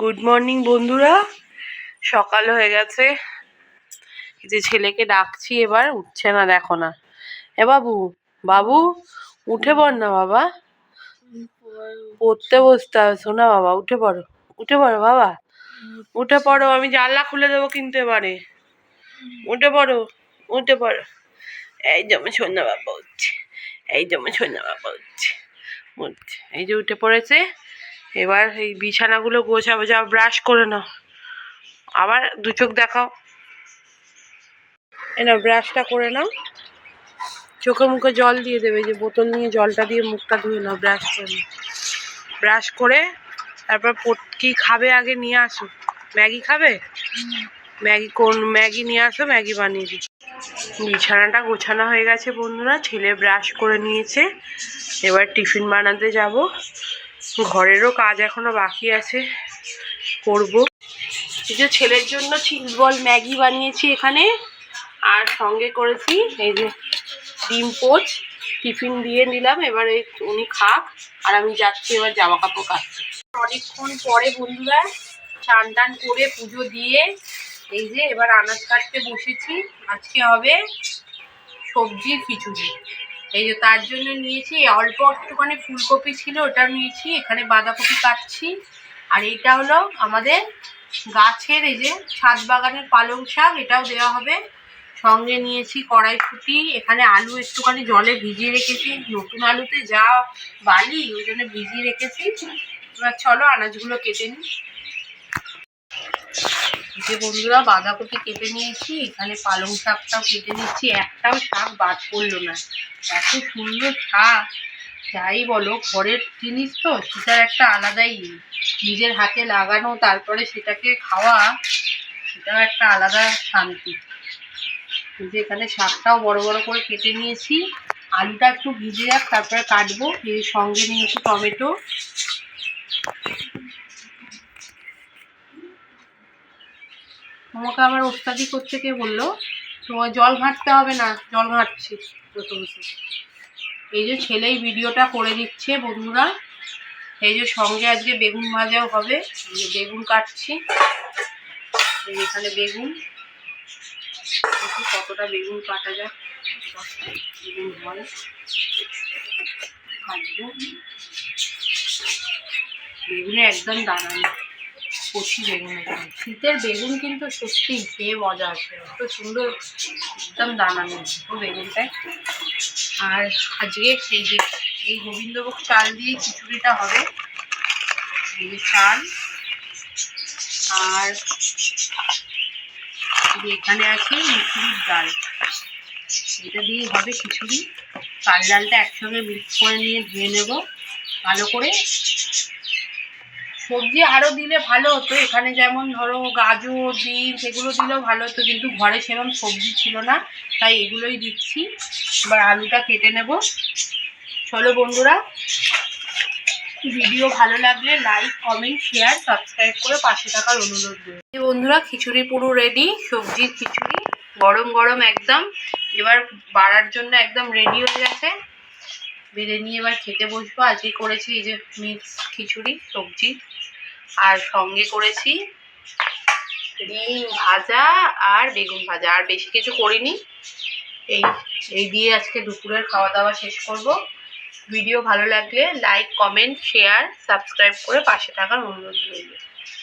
Good morning বন্ধুরা, সকাল হয়ে গেছে। যে ছেলেকে ডাকছি, এবার উঠছে না, দেখো না। এ বাবু, বাবু উঠে পড় না বাবা, পড়তে বসতে হবে। শোনা বাবা, উঠে পড়ো, উঠে পড়ো বাবা, উঠে পড়ো। আমি জানলা খুলে দেবো কিন্তু এবারে। উঠে পড়ো, উঠে পড়ো। এই যে আমার সোনা বাবা উঠছে, এই যে আমার সোনা বাবা উঠছে, উঠছে। এই যে উঠে পড়েছে। এবার এই বিছানাগুলো গোছাবো। যাও ব্রাশ করে নাও, আবার দু চোখ দেখাও। এই নাও, ব্রাশটা করে নাও, চোখে মুখে জল দিয়ে দেবে। যে বোতল নিয়ে জলটা দিয়ে মুখটা ধুয়ে নাও, ব্রাশ করে নাও। ব্রাশ করে তারপর কি খাবে আগে নিয়ে আসো। ম্যাগি খাবে? ম্যাগি কোন ম্যাগি নিয়ে আসো, ম্যাগি বানিয়ে দিই। বিছানাটা গোছানো হয়ে গেছে বন্ধুরা, ছেলে ব্রাশ করে নিয়েছে। এবার টিফিন বানাতে যাব। ঘরেরও কাজ এখনো বাকি আছে, করব। এই যে ছেলের জন্য চিজ বল ম্যাগি বানিয়েছি এখানে, আর সঙ্গে করেছি এই যে ডিম পোচ। টিফিন দিয়ে নিলাম, এবারে উনি খাক, আর আমি যাচ্ছি এবার জামা কাপড় কাচতে। অনেকক্ষণ পরে বন্ধুরা চান টান করে পুজো দিয়ে এই যে এবার আনাজ কাটতে বসেছি। আজকে হবে সবজির খিচুড়ি। এই যে তার জন্য নিয়েছি অল্প একটুখানি ফুলকপি ছিল, ওটা নিয়েছি। এখানে বাঁধাকপি কাটছি। আর এইটা হলো আমাদের গাছের এই যে ছাদ বাগানের পালং শাক, এটাও দেওয়া হবে। সঙ্গে নিয়েছি কড়াইশুঁটি। এখানে আলু একটুখানি জলে ভিজিয়ে রেখেছি, নতুন আলুতে যা বালি, ওই জন্য ভিজিয়ে রেখেছি। এবার চলো আনাজগুলো কেটে নিই। যে বন্ধুরা বাঁধাকপি কেটে নিয়েছি, এখানে পালং শাকটাও কেটে নিচ্ছি। একটাও শাক বাদ পড়লো না, এত সুন্দর শাক। যাই বলো, ঘরের জিনিস তো সেটার একটা আলাদাই, নিজের হাতে লাগানো তারপরে সেটাকে খাওয়া, সেটাও একটা আলাদা শান্তি। যে এখানে শাকটাও বড় বড় করে কেটে নিয়েছি। আলুটা একটু ভিজে যাক, তারপরে কাটবো। এর সঙ্গে নিয়েছি টমেটো। তোমাকে আবার ওস্তাদি করতে কে বললো? তোমার জল ঘাঁটতে হবে না, জল ঘাঁটছি বসে বসে। এই যে ছেলেই ভিডিওটা করে দিচ্ছে বন্ধুরা। এই যে সঙ্গে আজকে বেগুন ভাজাও হবে। এই যে বেগুন কাটছি, এই এখানে বেগুন, দেখি কতটা বেগুন কাটা যায়। বেগুন হয় কাটবো। বেগুনে একদম দানা নেই, কচি বেগুন। শীতের বেগুন কিন্তু সত্যি খেয়ে মজা আসে, এত সুন্দর, একদম দানা নেই ও বেগুনটায়। আর আজকে এই যে এই গোবিন্দভোগ চাল দিয়ে খিচুড়িটা হবে। এই যে চাল, আর এখানে আছে মুসুরির ডাল, এটা দিয়েই হবে খিচুড়ি। চাল ডালটা একসঙ্গে মিক্স করে নিয়ে ধুয়ে নেব ভালো করে। সবজি আরও দিলে ভালো হতো, এখানে যেমন ধরো গাজর, বিন, সেগুলো দিলেও ভালো হতো, কিন্তু ঘরে সেরকম সবজি ছিল না, তাই এগুলোই দিচ্ছি। এবার আলুটা কেটে নেব। চলো বন্ধুরা, ভিডিও ভালো লাগলে লাইক, কমেন্ট, শেয়ার, সাবস্ক্রাইব করে পাশে থাকার অনুরোধ রইল। বন্ধুরা খিচুড়ি পুরো রেডি, সবজির খিচুড়ি গরম গরম একদম। এবার বাড়ার জন্য একদম রেডি হয়ে গেছে। বেড়ে নিয়ে এবার খেতে বসবো। আজকে করেছি এই যে মিক্স খিচুড়ি সবজি, আর সঙ্গে করেছি ডিম ভাজা আর বেগুন ভাজা, আর বেশি কিছু করিনি। এই দিয়ে আজকে দুপুরের খাওয়া দাওয়া শেষ করব। ভিডিও ভালো লাগলে লাইক, কমেন্ট, শেয়ার, সাবস্ক্রাইব করে পাশে থাকার অনুরোধ রইল।